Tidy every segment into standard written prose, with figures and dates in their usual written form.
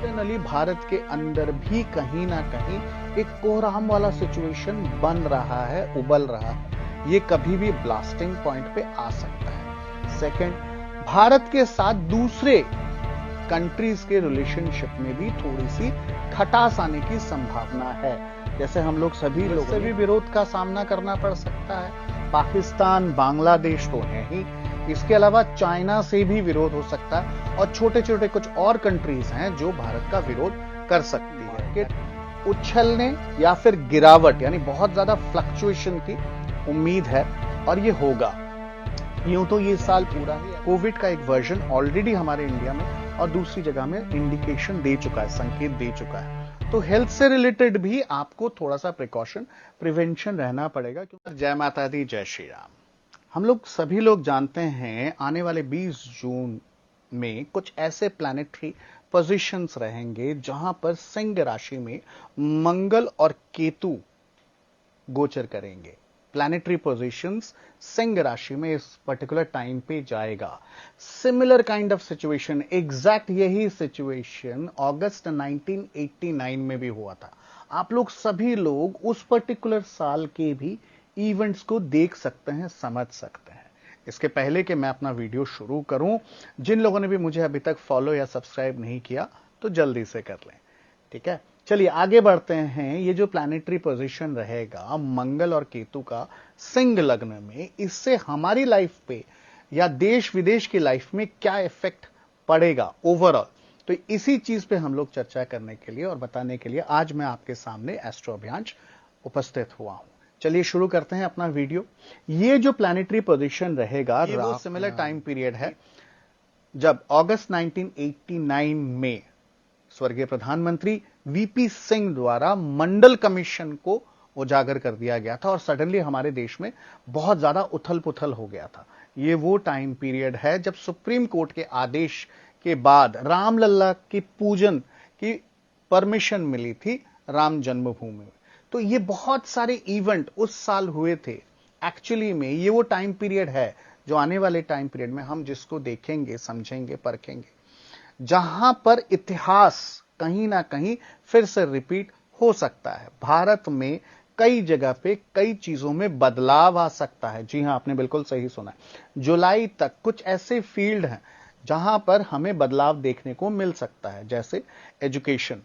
Internally Bharat के अंदर भी कहीं ना कहीं एक कोहराम वाला सिचुएशन बन रहा है, उबल रहा है। ये कभी भी ब्लास्टिंग पॉइंट पे आ सकता है। सेकंड, भारत के साथ दूसरे कंट्रीज के रिलेशनशिप में भी थोड़ी सी खटास आने की संभावना है। जैसे हम लोग सभी लोग से भी विरोध का सामना करना पड़ सकता है। पाकिस्तान, बांग्लादेश तो है ही, इसके अलावा चाइना से भी विरोध हो सकता है और छोटे छोटे कुछ और कंट्रीज हैं जो भारत का विरोध कर सकती है। कि उछलने या फिर गिरावट यानी बहुत ज्यादा फ्लक्चुएशन की उम्मीद है और ये होगा। यूं तो ये साल पूरा ही कोविड का एक वर्जन ऑलरेडी हमारे इंडिया में और दूसरी जगह में इंडिकेशन दे चुका है, संकेत दे चुका है। तो हेल्थ से रिलेटेड भी आपको थोड़ा सा प्रिकॉशन, प्रिवेंशन रहना पड़ेगा। जय माता दी, जय श्री राम। हम लोग सभी लोग जानते हैं आने वाले 20 जून में कुछ ऐसे प्लैनेटरी पोजीशंस रहेंगे जहां पर सिंह राशि में मंगल और केतु गोचर करेंगे। प्लैनेटरी पोजीशंस सिंह राशि में इस पर्टिकुलर टाइम पे जाएगा। Similar kind of situation, exact यही सिचुएशन अगस्त 1989 में भी हुआ था। आप लोग सभी लोग उस पर्टिकुलर साल के भी इवेंट्स को देख सकते हैं, समझ सकते हैं। इसके पहले कि मैं अपना वीडियो शुरू करूं, जिन लोगों ने भी मुझे अभी तक फॉलो या सब्सक्राइब नहीं किया तो जल्दी से कर लें, ठीक है। चलिए आगे बढ़ते हैं। ये जो प्लैनेटरी पोजीशन रहेगा मंगल और केतु का सिंह लग्न में, इससे हमारी लाइफ पे या देश विदेश की लाइफ में क्या इफेक्ट पड़ेगा ओवरऑल, तो इसी चीज पे हम लोग चर्चा करने के लिए और बताने के लिए आज मैं आपके सामने एस्ट्रो अभियांश उपस्थित हुआ हूं। चलिए शुरू करते हैं अपना वीडियो। ये जो प्लैनेटरी पोजीशन रहेगा, ये वो सिमिलर टाइम पीरियड है जब अगस्त 1989 में स्वर्गीय प्रधानमंत्री वीपी सिंह द्वारा मंडल कमीशन को उजागर कर दिया गया था और सडनली हमारे देश में बहुत ज्यादा उथल पुथल हो गया था। ये वो टाइम पीरियड है जब सुप्रीम कोर्ट के आदेश के बाद रामलला की पूजन की परमिशन मिली थी राम जन्मभूमि में। तो ये बहुत सारे इवेंट उस साल हुए थे। एक्चुअली में ये वो टाइम पीरियड है जो आने वाले टाइम पीरियड में हम जिसको देखेंगे, समझेंगे, परखेंगे, जहां पर इतिहास कहीं ना कहीं फिर से रिपीट हो सकता है। भारत में कई जगह पे कई चीजों में बदलाव आ सकता है। जी हां, आपने बिल्कुल सही सुना है। जुलाई तक कुछ ऐसे फील्ड हैं जहां पर हमें बदलाव देखने को मिल सकता है, जैसे एजुकेशन,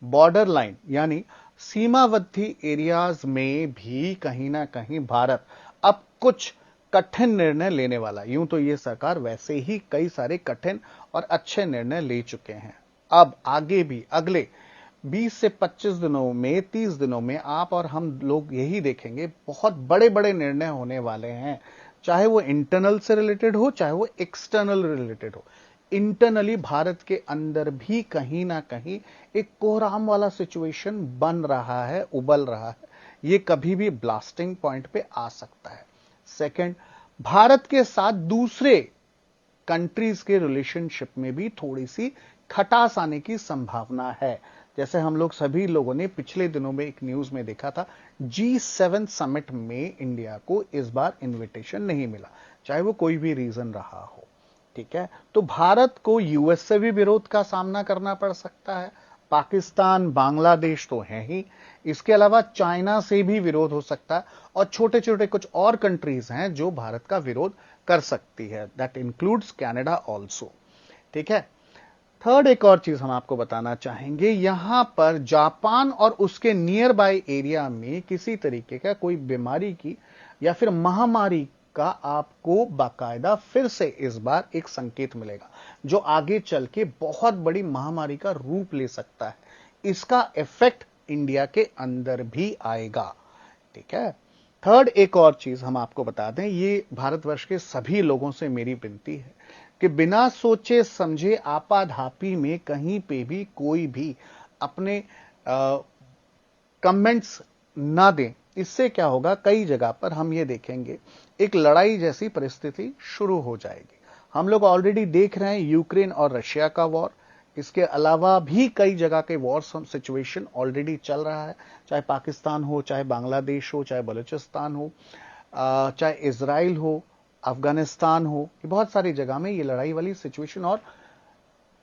बॉर्डर लाइन यानी सीमावर्ती एरियाज में भी कहीं ना कहीं भारत अब कुछ कठिन निर्णय लेने वाला। यूं तो ये सरकार वैसे ही कई सारे कठिन और अच्छे निर्णय ले चुके हैं। अब आगे भी अगले 20 से 25 दिनों में, 30 दिनों में आप और हम लोग यही देखेंगे, बहुत बड़े बड़े निर्णय होने वाले हैं। चाहे वो इंटरनल से रिलेटेड हो, चाहे वो एक्सटर्नल रिलेटेड हो। इंटरनली भारत के अंदर भी कहीं ना कहीं एक कोहराम वाला सिचुएशन बन रहा है, उबल रहा है। ये कभी भी ब्लास्टिंग पॉइंट पे आ सकता है। सेकंड, भारत के साथ दूसरे कंट्रीज के रिलेशनशिप में भी थोड़ी सी खटास आने की संभावना है। जैसे हम लोग सभी लोगों ने पिछले दिनों में एक न्यूज में देखा था, G7 समिट में इंडिया को इस बार इनविटेशन नहीं मिला, चाहे वो कोई भी रीजन रहा हो, ठीक है। तो भारत को यूएस से भी विरोध का सामना करना पड़ सकता है। पाकिस्तान, बांग्लादेश तो है ही, इसके अलावा चाइना से भी विरोध हो सकता है और छोटे छोटे कुछ और कंट्रीज हैं जो भारत का विरोध कर सकती है। दैट इंक्लूड्स कनाडा ऑल्सो, ठीक है। थर्ड, एक और चीज हम आपको बताना चाहेंगे, यहां पर जापान और उसके नियर बाय एरिया में किसी तरीके का कोई बीमारी की या फिर महामारी का आपको बाकायदा फिर से इस बार एक संकेत मिलेगा, जो आगे चल के बहुत बड़ी महामारी का रूप ले सकता है। इसका इफेक्ट इंडिया के अंदर भी आएगा, ठीक है। थर्ड, एक और चीज हम आपको बता दें, ये भारतवर्ष के सभी लोगों से मेरी विनती है कि बिना सोचे समझे आपाधापी में कहीं पे भी कोई भी अपने कमेंट्स ना दें। इससे क्या होगा, कई जगह पर हम ये देखेंगे एक लड़ाई जैसी परिस्थिति शुरू हो जाएगी। हम लोग ऑलरेडी देख रहे हैं यूक्रेन और रशिया का वॉर। इसके अलावा भी कई जगह के वॉर सिचुएशन ऑलरेडी चल रहा है, चाहे पाकिस्तान हो, चाहे बांग्लादेश हो, चाहे बलूचिस्तान हो, चाहे इजराइल हो, अफगानिस्तान हो। बहुत सारी जगह में ये लड़ाई वाली सिचुएशन और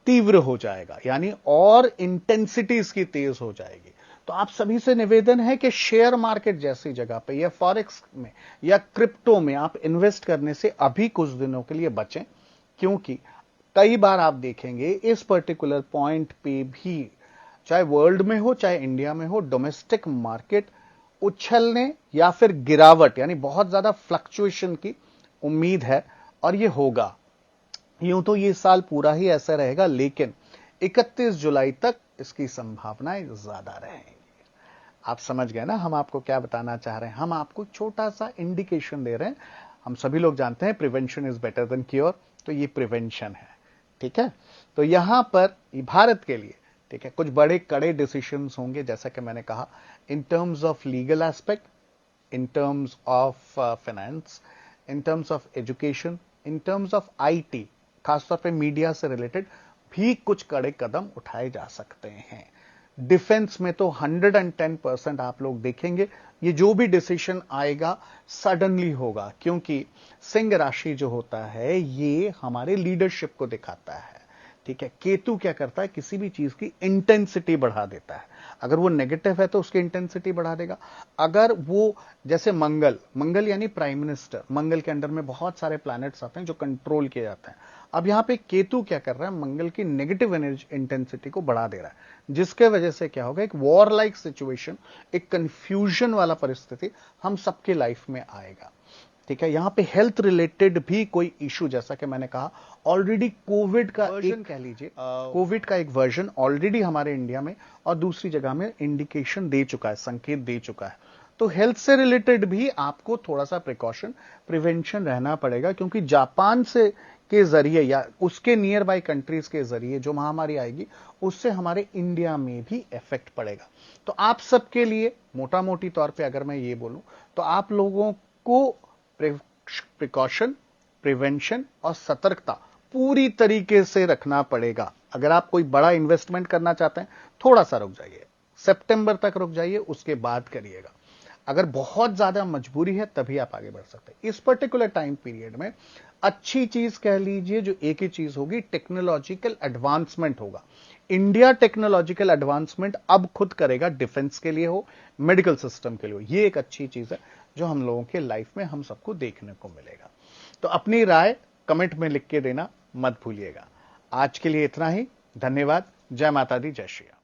तीव्र हो जाएगा, यानी और इंटेंसिटी इसकी तेज हो जाएगी। तो आप सभी से निवेदन है कि शेयर मार्केट जैसी जगह पे या फॉरेक्स में या क्रिप्टो में आप इन्वेस्ट करने से अभी कुछ दिनों के लिए बचें, क्योंकि कई बार आप देखेंगे इस पर्टिकुलर पॉइंट पे भी, चाहे वर्ल्ड में हो चाहे इंडिया में हो, डोमेस्टिक मार्केट उछलने या फिर गिरावट यानी बहुत ज्यादा फ्लक्चुएशन की उम्मीद है, और ये होगा। यूं तो ये साल पूरा ही ऐसा रहेगा, लेकिन 31 जुलाई तक इसकी संभावनाएं ज्यादा रहेंगी। आप समझ गए ना हम आपको क्या बताना चाह रहे हैं? हम आपको छोटा सा इंडिकेशन दे रहे हैं। हम सभी लोग जानते हैं prevention is better than cure, तो ये प्रिवेंशन है, ठीक है। तो यहां पर भारत के लिए, ठीक है, कुछ बड़े कड़े डिसीजंस होंगे, जैसा कि मैंने कहा, in terms of legal aspect, in terms of finance, in terms of education, in terms of IT, खासतौर पे मीडिया से रिलेटेड भी कुछ कड़े कदम उठाए जा सकते हैं। डिफेंस में तो 110% आप लोग देखेंगे ये जो भी डिसीजन आएगा सडनली होगा, क्योंकि सिंह राशि जो होता है ये हमारे लीडरशिप को दिखाता है, ठीक है। केतु क्या करता है, किसी भी चीज की इंटेंसिटी बढ़ा देता है। अगर वो नेगेटिव है तो उसकी इंटेंसिटी बढ़ा देगा। अगर वो, जैसे मंगल यानी प्राइम मिनिस्टर, मंगल के अंडर में बहुत सारे प्लैनेट्स आते हैं जो कंट्रोल किए जाते हैं। अब यहां पे केतु क्या कर रहा है, मंगल की नेगेटिव एनर्जी इंटेंसिटी को बढ़ा दे रहा है, जिसके वजह से क्या होगा, एक वॉर लाइक सिचुएशन, एक कंफ्यूजन वाला परिस्थिति हम सबके लाइफ में आएगा, ठीक है। यहां पे हेल्थ रिलेटेड भी कोई इशू, जैसा कि मैंने कहा, ऑलरेडी कोविड का एक, कह लीजिए कोविड का एक वर्जन ऑलरेडी हमारे इंडिया में और दूसरी जगह में इंडिकेशन दे चुका है, संकेत दे चुका है। तो हेल्थ से रिलेटेड भी आपको थोड़ा सा प्रिकॉशन, प्रिवेंशन रहना पड़ेगा, क्योंकि जापान से के जरिए या उसके नियर बाय कंट्रीज के जरिए जो महामारी आएगी उससे हमारे इंडिया में भी इफेक्ट पड़ेगा। तो आप सबके लिए मोटा मोटी तौर पे अगर मैं ये बोलूं तो आप लोगों को प्रिकॉशन, प्रिवेंशन और सतर्कता पूरी तरीके से रखना पड़ेगा। अगर आप कोई बड़ा इन्वेस्टमेंट करना चाहते हैं, थोड़ा सा रुक जाइए, सितंबर तक रुक जाइए, उसके बाद करिएगा। अगर बहुत ज्यादा मजबूरी है तभी आप आगे बढ़ सकते हैं। इस पर्टिकुलर टाइम पीरियड में अच्छी चीज कह लीजिए जो एक ही चीज होगी, टेक्नोलॉजिकल एडवांसमेंट होगा। इंडिया टेक्नोलॉजिकल एडवांसमेंट अब खुद करेगा, डिफेंस के लिए हो, मेडिकल सिस्टम के लिए हो। ये एक अच्छी चीज है जो हम लोगों के लाइफ में हम सबको देखने को मिलेगा। तो अपनी राय कमेंट में लिख के देना मत भूलिएगा। आज के लिए इतना ही, धन्यवाद। जय माता दी, जय श्री राम।